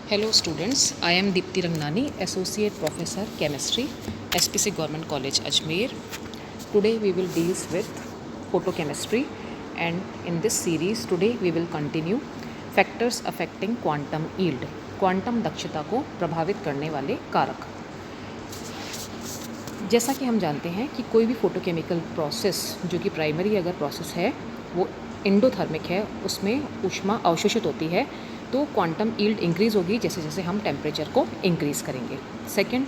Hello students, I am Deepti Rangnani, Associate Professor Chemistry, SPC Government College Ajmer. Today we will deal with photochemistry, and in this series today we will continue factors affecting quantum yield, quantum दक्षता को प्रभावित करने वाले कारक। जैसा कि हम जानते हैं कि कोई भी फोटोकेमिकल प्रोसेस जो कि प्राइमरी अगर प्रोसेस है वो एंडोथर्मिक है, उसमें ऊष्मा अवशोषित होती है, तो क्वांटम यील्ड इंक्रीज़ होगी जैसे जैसे हम टेम्परेचर को इंक्रीज़ करेंगे। सेकंड,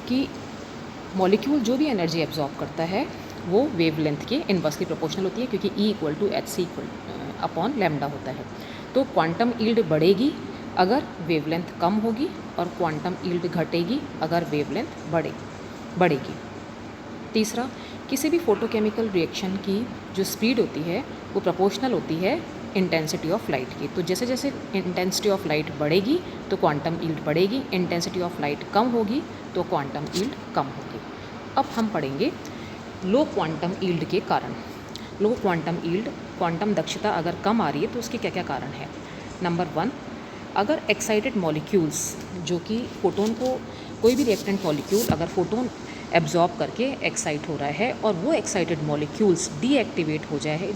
कि मॉलिक्यूल जो भी एनर्जी एब्जॉर्ब करता है वो वेवलेंथ के इनवर्सली प्रोपोर्शनल होती है, क्योंकि E=hc/λ होता है। तो क्वांटम यील्ड बढ़ेगी अगर वेवलेंथ कम होगी, और क्वांटम यील्ड घटेगी अगर वेवलेंथ बढ़ेगी। तीसरा, किसी भी फोटोकेमिकल रिएक्शन की जो स्पीड होती है वो प्रोपोर्शनल होती है इंटेंसिटी ऑफ लाइट की। तो जैसे जैसे इंटेंसिटी ऑफ लाइट बढ़ेगी तो क्वांटम यील्ड बढ़ेगी, इंटेंसिटी ऑफ लाइट कम होगी तो क्वांटम यील्ड कम होगी। अब हम पढ़ेंगे लो क्वांटम यील्ड के कारण। लो क्वांटम यील्ड, क्वांटम दक्षता अगर कम आ रही है तो उसके क्या क्या कारण है। नंबर 1, अगर एक्साइटेड मॉलिक्यूल्स जो कि फोटोन को, कोई भी रिएक्टेंट मॉलिक्यूल अगर फोटोन एब्जॉर्ब करके एक्साइट हो रहा है और वो एक्साइटेड मॉलिक्यूल्स डीएक्टिवेट हो जाए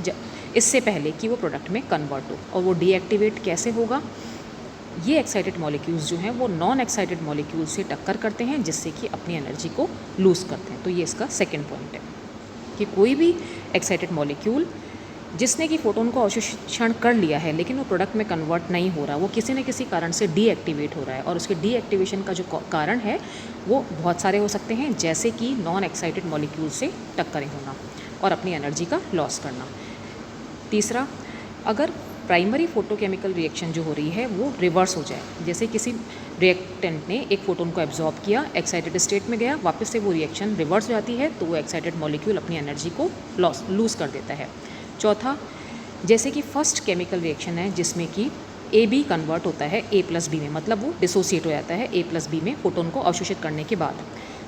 इससे पहले कि वो प्रोडक्ट में कन्वर्ट हो, और वो डीएक्टिवेट कैसे होगा, ये एक्साइटेड मॉलिक्यूल्स जो हैं वो नॉन एक्साइटेड मॉलिक्यूल से टक्कर करते हैं जिससे कि अपनी एनर्जी को लूज़ करते हैं। तो ये इसका सेकेंड पॉइंट है कि कोई भी एक्साइटेड मॉलिक्यूल जिसने कि फोटोन को अवशोषण कर लिया है लेकिन वो प्रोडक्ट में कन्वर्ट नहीं हो रहा, वो किसी न किसी कारण से डीएक्टिवेट हो रहा है, और उसके डीएक्टिवेशन का जो कारण है वो बहुत सारे हो सकते हैं, जैसे कि नॉन एक्साइटेड मॉलिक्यूल से टक्करें होना और अपनी एनर्जी का लॉस करना। तीसरा, अगर प्राइमरी फोटोकेमिकल रिएक्शन जो हो रही है वो रिवर्स हो जाए, जैसे किसी रिएक्टेंट ने एक फोटोन को एब्जॉर्ब किया, एक्साइटेड स्टेट में गया, वापस से वो रिएक्शन रिवर्स हो जाती है, तो वो एक्साइटेड मॉलिक्यूल अपनी एनर्जी को लूज़ कर देता है। चौथा, जैसे कि फर्स्ट केमिकल रिएक्शन है जिसमें कि AB कन्वर्ट होता है A+B में, मतलब वो डिसोसिएट हो जाता है A+B में फोटोन को अवशोषित करने के बाद।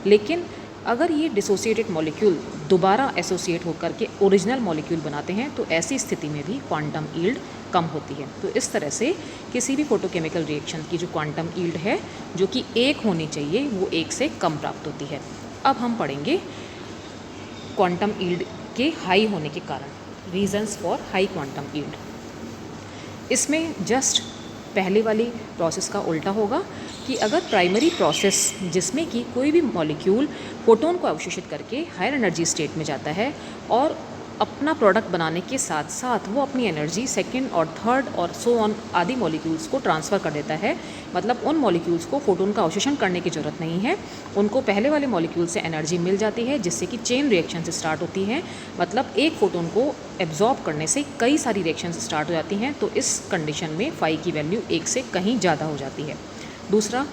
लेकिन अगर ये डिसोसिएटेड मॉलिक्यूल दोबारा एसोसिएट होकर के ओरिजिनल मॉलिक्यूल बनाते हैं तो ऐसी स्थिति में भी क्वांटम यील्ड कम होती है। तो इस तरह से किसी भी फोटोकेमिकल रिएक्शन की जो क्वांटम यील्ड है जो कि 1 होनी चाहिए वो 1 से कम प्राप्त होती है। अब हम पढ़ेंगे क्वांटम यील्ड के हाई होने के कारण, reasons for high quantum yield. इसमें जस्ट पहले वाली प्रोसेस का उल्टा होगा कि अगर प्राइमरी प्रोसेस जिसमें कि कोई भी मॉलिक्यूल फोटोन को अवशोषित करके हायर एनर्जी स्टेट में जाता है और अपना प्रोडक्ट बनाने के साथ साथ वो अपनी एनर्जी सेकंड और थर्ड और सो ऑन आदि मॉलिक्यूल्स को ट्रांसफ़र कर देता है, मतलब उन मॉलिक्यूल्स को फोटोन का अवशोषण करने की ज़रूरत नहीं है, उनको पहले वाले मॉलिक्यूल से एनर्जी मिल जाती है जिससे कि चेन रिएक्शन से स्टार्ट होती है, मतलब एक फोटोन को एब्जॉर्ब करने से कई सारी रिएक्शन स्टार्ट हो जाती हैं। तो इस कंडीशन में फाई की वैल्यू 1 से कहीं ज़्यादा हो जाती है। दूसरा,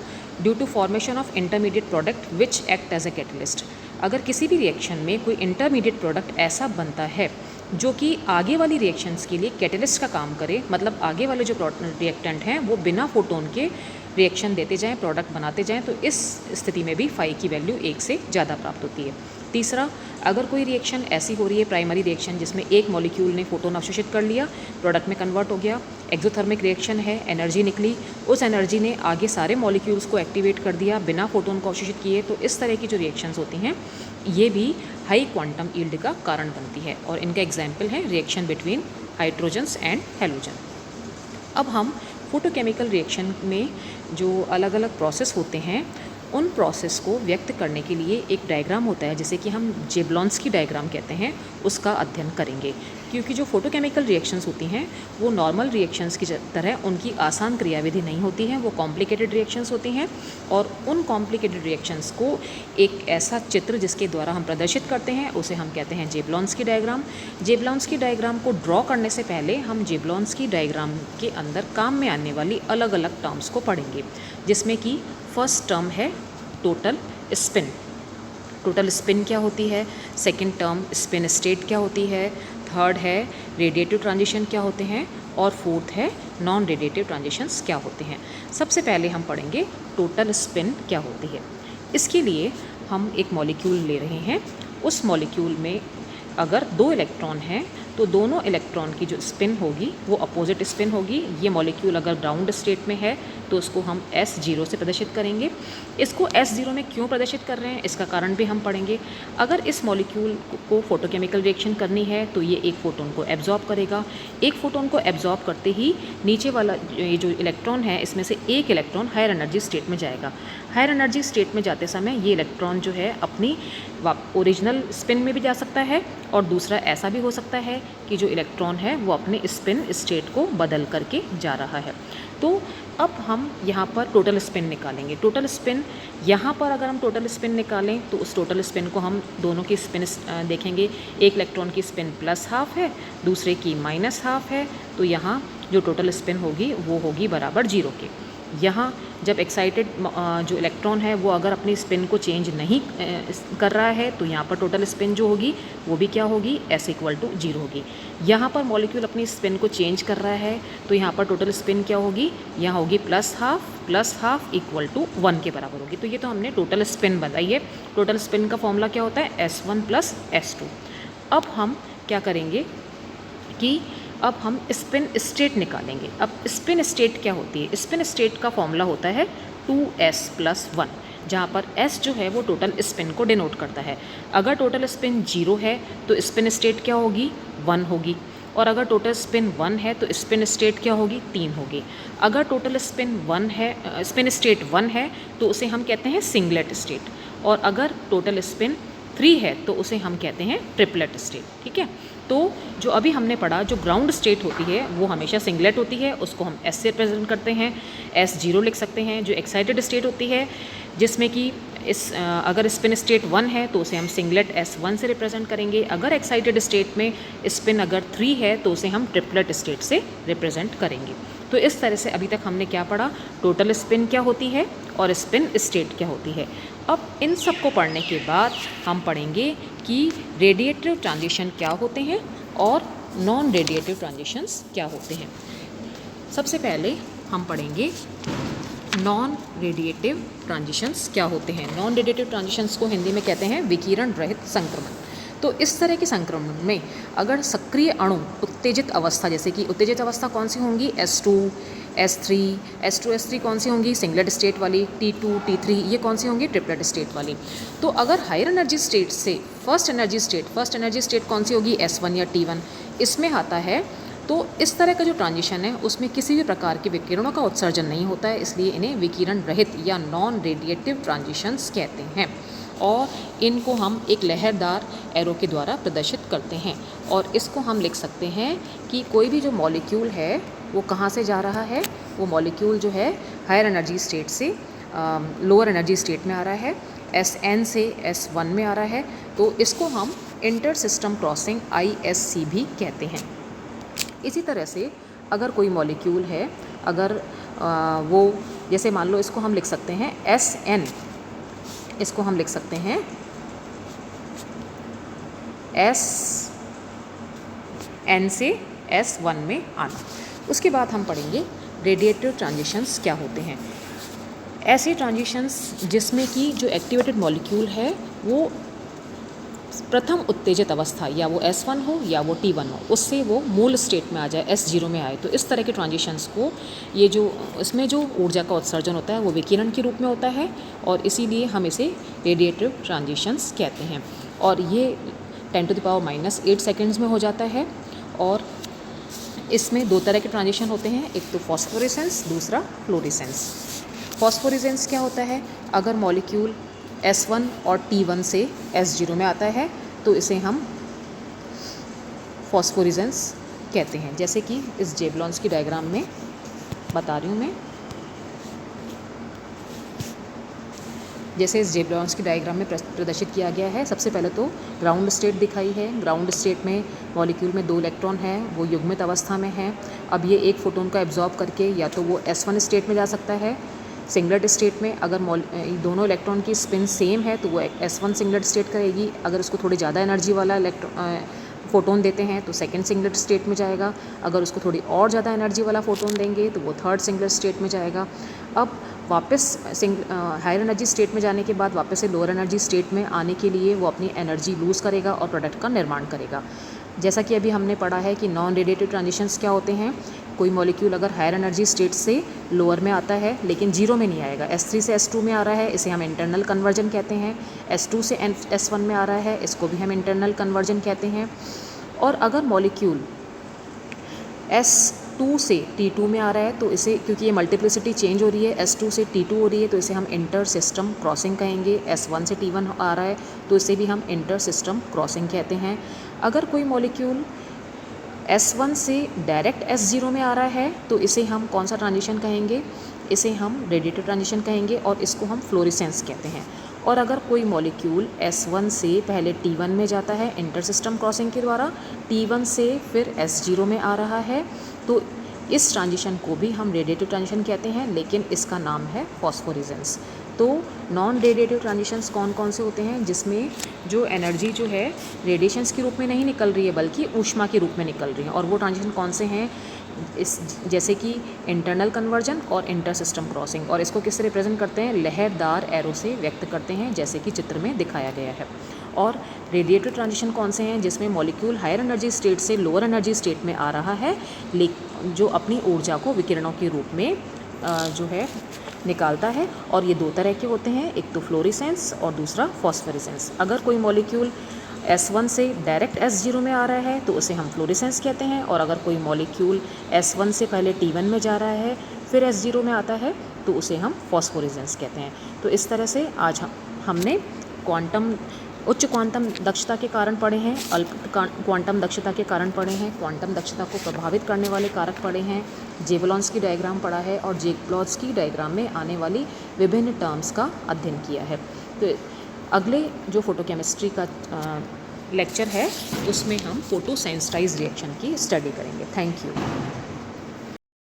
due to formation of intermediate product which act as a catalyst. अगर किसी भी रिएक्शन में कोई इंटरमीडिएट प्रोडक्ट ऐसा बनता है जो कि आगे वाली रिएक्शंस के लिए कैटलिस्ट का काम करे, मतलब आगे वाले जो रिएक्टेंट हैं वो बिना फोटोन के रिएक्शन देते जाएं, प्रोडक्ट बनाते जाएं, तो इस स्थिति में भी फाई की वैल्यू 1 से ज़्यादा प्राप्त होती है। तीसरा, अगर कोई रिएक्शन ऐसी हो रही है प्राइमरी रिएक्शन जिसमें एक मॉलिक्यूल ने फोटोन अवशोषित कर लिया, प्रोडक्ट में कन्वर्ट हो गया, एक्सोथर्मिक रिएक्शन है, एनर्जी निकली, उस एनर्जी ने आगे सारे मॉलिक्यूल्स को एक्टिवेट कर दिया बिना फोटोन को अवशोषित किए, तो इस तरह की जो रिएक्शंस होती हैं ये भी हाई क्वांटम यील्ड का कारण बनती है, और इनका एग्जाम्पल है reaction between hydrogens and halogen. अब हम फोटोकेमिकल रिएक्शन में जो अलग अलग प्रोसेस होते हैं उन प्रोसेस को व्यक्त करने के लिए एक डायग्राम होता है जिसे कि हम जेब्लॉन्स्की डायग्राम कहते हैं, उसका अध्ययन करेंगे। क्योंकि जो फोटोकेमिकल रिएक्शंस होती हैं वो नॉर्मल रिएक्शंस की तरह उनकी आसान क्रियाविधि नहीं होती हैं, वो कॉम्प्लिकेटेड रिएक्शंस होती हैं, और उन कॉम्प्लिकेटेड रिएक्शंस को एक ऐसा चित्र जिसके द्वारा हम प्रदर्शित करते हैं उसे हम कहते हैं जेब्लॉन्स्की डायग्राम। जेब्लॉन्स्की डायग्राम को ड्रॉ करने से पहले हम जेब्लॉन्स्की डायग्राम के अंदर काम में आने वाली अलग अलग टर्म्स को पढ़ेंगे, जिसमें कि फर्स्ट टर्म है टोटल स्पिन। टोटल स्पिन क्या होती है, सेकंड टर्म स्पिन स्टेट क्या होती है, थर्ड है रेडिएटिव ट्रांजिशन क्या होते हैं, और फोर्थ है नॉन रेडिएटिव ट्रांजिशंस क्या होते हैं। सबसे पहले हम पढ़ेंगे टोटल स्पिन क्या होती है। इसके लिए हम एक मॉलिक्यूल ले रहे हैं, उस मॉलिक्यूल में अगर 2 इलेक्ट्रॉन हैं तो दोनों इलेक्ट्रॉन की जो स्पिन होगी वो अपोजिट स्पिन होगी। ये मॉलिक्यूल अगर ग्राउंड स्टेट में है तो उसको हम S0 से प्रदर्शित करेंगे। इसको S0 में क्यों प्रदर्शित कर रहे हैं इसका कारण भी हम पढ़ेंगे। अगर इस मॉलिक्यूल को फोटोकेमिकल रिएक्शन करनी है तो ये एक फोटोन को एब्जॉर्ब करेगा। एक फोटोन को एब्जॉर्ब करते ही नीचे वाला ये जो इलेक्ट्रॉन है इसमें से एक इलेक्ट्रॉन हायर एनर्जी स्टेट में जाएगा। हायर एनर्जी स्टेट में जाते समय ये इलेक्ट्रॉन जो है अपनी ओरिजिनल स्पिन में भी जा सकता है, और दूसरा ऐसा भी हो सकता है कि जो इलेक्ट्रॉन है वो अपने स्पिन स्टेट को बदल करके जा रहा है। तो अब हम यहाँ पर टोटल स्पिन निकालेंगे। टोटल स्पिन यहाँ पर अगर हम टोटल स्पिन निकालें तो उस टोटल स्पिन को हम दोनों की स्पिन देखेंगे। एक इलेक्ट्रॉन की स्पिन +½ है, दूसरे की -½ है, तो यहाँ जो टोटल स्पिन होगी वो होगी बराबर 0 के। यहाँ जब एक्साइटेड जो इलेक्ट्रॉन है वो अगर अपनी स्पिन को चेंज नहीं कर रहा है तो यहाँ पर टोटल स्पिन जो होगी वो भी क्या होगी, S=0 होगी। यहाँ पर मॉलिक्यूल अपनी स्पिन को चेंज कर रहा है तो यहाँ पर टोटल स्पिन क्या होगी, यहाँ होगी +½ +½ 1 के बराबर होगी। तो ये तो हमने टोटल स्पिन बताई है। टोटल स्पिन का फॉर्मूला क्या होता है, S1 + S2। अब हम क्या करेंगे कि अब हम स्पिन स्टेट निकालेंगे। अब स्पिन स्टेट क्या होती है, स्पिन स्टेट का फॉर्मूला होता है 2s + 1, जहाँ पर s जो है वो टोटल स्पिन को डिनोट करता है। अगर टोटल स्पिन 0 है तो स्पिन स्टेट क्या होगी, 1 होगी, और अगर टोटल स्पिन 1 है तो स्पिन स्टेट क्या होगी, 3 होगी। अगर टोटल स्पिन 1 है, स्पिन स्टेट 1 है तो उसे हम कहते हैं सिंगलेट स्टेट, और अगर टोटल स्पिन 3 है तो उसे हम कहते हैं ट्रिपलेट स्टेट। ठीक है, तो जो अभी हमने पढ़ा, जो ग्राउंड स्टेट होती है वो हमेशा सिंगलेट होती है, उसको हम S से रिप्रेजेंट करते हैं, S0 लिख सकते हैं। जो एक्साइटेड स्टेट होती है जिसमें कि अगर स्पिन स्टेट 1 है तो उसे हम सिंगलेट S1 से रिप्रेजेंट करेंगे। अगर एक्साइटेड स्टेट में स्पिन अगर 3 है तो उसे हम ट्रिपलेट स्टेट से रिप्रेजेंट करेंगे। तो इस तरह से अभी तक हमने क्या पढ़ा, टोटल स्पिन क्या होती है और स्पिन स्टेट क्या होती है। अब इन सब को पढ़ने के बाद हम पढ़ेंगे कि रेडिएटिव ट्रांजिशन क्या होते हैं और नॉन रेडिएटिव ट्रांजिशंस क्या होते हैं। सबसे पहले हम पढ़ेंगे नॉन रेडिएटिव ट्रांजिशंस क्या होते हैं। नॉन रेडिएटिव ट्रांजिशंस को हिंदी में कहते हैं विकिरण रहित संक्रमण। तो इस तरह के संक्रमण में अगर सक्रिय अणु उत्तेजित अवस्था, जैसे कि उत्तेजित अवस्था कौन सी होंगी, S2 S3 कौन सी होंगी, सिंगलेट स्टेट वाली, T2 T3 ये कौन सी होंगी, ट्रिपलेट स्टेट वाली। तो अगर हायर एनर्जी स्टेट से फर्स्ट एनर्जी स्टेट कौन सी होगी, S1 या T1 इसमें आता है, तो इस तरह का जो ट्रांजिशन है उसमें किसी भी प्रकार के विकिरणों का उत्सर्जन नहीं होता है, इसलिए इन्हें विकिरण रहित या नॉन रेडिएटिव ट्रांजिशंस कहते हैं। और इनको हम एक लहरदार एरो के द्वारा प्रदर्शित करते हैं, और इसको हम लिख सकते हैं कि कोई भी जो मॉलिक्यूल है वो कहाँ से जा रहा है, वो मॉलिक्यूल जो है हायर एनर्जी स्टेट से लोअर एनर्जी स्टेट में आ रहा है, Sn से S1 में आ रहा है, तो इसको हम इंटर सिस्टम क्रॉसिंग ISC भी कहते हैं। इसी तरह से अगर कोई मॉलिक्यूल है, अगर वो जैसे मान लो इसको हम लिख सकते हैं Sn, इसको हम लिख सकते हैं Sn से S1 में आना। उसके बाद हम पढ़ेंगे रेडिएटिव ट्रांजिशंस क्या होते हैं। ऐसे ट्रांजिशंस जिसमें कि जो एक्टिवेटेड मॉलिक्यूल है वो प्रथम उत्तेजित अवस्था, या वो S1 हो या वो T1 हो, उससे वो मूल स्टेट में आ जाए, S0 में आए। तो इस तरह के ट्रांजिशंस को, ये जो इसमें जो ऊर्जा का उत्सर्जन होता है वो विकिरण के रूप में होता है, और इसीलिए हम इसे रेडिएटिव ट्रांजिशंस कहते हैं। और ये 10⁻⁻8 सेकेंड्स में हो जाता है। और इसमें दो तरह के ट्रांजिशन होते हैं, एक तो फॉस्फोरेसेंस, दूसरा फ्लोरेसेंस। फॉस्फोरेसेंस क्या होता है, अगर मॉलिक्यूल S1 और T1 से S0 में आता है तो इसे हम फॉस्फोरेसेंस कहते हैं। जैसे कि इस जेवलॉन्स की डायग्राम में बता रही हूँ मैं, जैसे इस जेवलॉन्स की डायग्राम में प्रदर्शित किया गया है। सबसे पहले तो ग्राउंड स्टेट दिखाई है। ग्राउंड स्टेट में मॉलिक्यूल में 2 इलेक्ट्रॉन हैं, वो युग्मित अवस्था में हैं। अब ये एक फोटोन का एब्जॉर्ब करके या तो वो S1 स्टेट में जा सकता है, सिंगलेट स्टेट में अगर दोनों इलेक्ट्रॉन की स्पिन सेम है तो वो S1 सिंगलेट स्टेट करेगी। अगर उसको थोड़ी ज़्यादा एनर्जी वाला फोटोन देते हैं तो सेकंड सिंगलेट स्टेट में जाएगा। अगर उसको थोड़ी और ज़्यादा एनर्जी वाला फोटोन देंगे तो वो थर्ड सिंगलेट स्टेट में जाएगा। अब वापस हायर एनर्जी स्टेट में जाने के बाद वापस से लोअर एनर्जी स्टेट में आने के लिए वो अपनी एनर्जी लूज़ करेगा और प्रोडक्ट का निर्माण करेगा। जैसा कि अभी हमने पढ़ा है कि नॉन रेडिएटिव ट्रांजिशंस क्या होते हैं। कोई मॉलिक्यूल अगर हायर एनर्जी स्टेट से लोअर में आता है लेकिन जीरो में नहीं आएगा, S3 से S2 में आ रहा है, इसे हम इंटरनल कन्वर्जन कहते हैं। S2 से S1 में आ रहा है, इसको भी हम इंटरनल कन्वर्जन कहते हैं। और अगर मॉलिक्यूल S2 से T2 में आ रहा है तो इसे, क्योंकि ये मल्टीप्लिसिटी चेंज हो रही है, S2 से T2 हो रही है, तो इसे हम इंटर सिस्टम क्रॉसिंग कहेंगे। S1 से T1 आ रहा है तो इसे भी हम इंटर सिस्टम क्रॉसिंग कहते हैं। अगर कोई मॉलिक्यूल S1 से डायरेक्ट S0 में आ रहा है तो इसे हम कौन सा ट्रांजिशन कहेंगे, इसे हम रेडिएटिव ट्रांजिशन कहेंगे और इसको हम फ्लोरेसेंस कहते हैं। और अगर कोई मॉलिक्यूल S1 से पहले T1 में जाता है इंटर सिस्टम क्रॉसिंग के द्वारा, T1 से फिर S0 में आ रहा है, तो इस ट्रांजिशन को भी हम रेडिएटिव ट्रांजिशन कहते हैं, लेकिन इसका नाम है फॉस्फोरेसेंस। तो नॉन रेडिएटिव ट्रांजिशंस कौन कौन से होते हैं, जिसमें जो एनर्जी जो है रेडिएशंस के रूप में नहीं निकल रही है बल्कि ऊष्मा के रूप में निकल रही है। और वो ट्रांजिशन कौन से हैं, इस जैसे कि इंटरनल कन्वर्जन और इंटर सिस्टम क्रॉसिंग। और इसको किससे रिप्रेजेंट करते हैं, लहरदार एरो से व्यक्त करते हैं, जैसे कि चित्र में दिखाया गया है। और रेडिएटिव ट्रांजिशन कौन से हैं, जिसमें मॉलिक्यूल हायर एनर्जी स्टेट से लोअर एनर्जी स्टेट में आ रहा है, जो अपनी ऊर्जा को विकिरणों के रूप में जो है निकालता है। और ये दो तरह के होते हैं, एक तो फ्लोरेसेंस और दूसरा फॉस्फोरेसेंस। अगर कोई मॉलिक्यूल S1 से डायरेक्ट S0 में आ रहा है तो उसे हम फ्लोरेसेंस कहते हैं। और अगर कोई मॉलिक्यूल S1 से पहले T1 में जा रहा है फिर S0 में आता है तो उसे हम फॉस्फोरेसेंस कहते हैं। तो इस तरह से आज हमने उच्च क्वांटम दक्षता के कारण पढ़े हैं, अल्प क्वांटम दक्षता के कारण पढ़े हैं, क्वांटम दक्षता को प्रभावित करने वाले कारक पढ़े हैं, जेवलॉन्स डायग्राम पढ़ा है और जेवलॉन्स्की डायग्राम में आने वाली विभिन्न टर्म्स का अध्ययन किया है। तो अगले जो फोटोकेमिस्ट्री का लेक्चर है उसमें हम फोटोसेंसिटाइज रिएक्शन की स्टडी करेंगे। Thank you.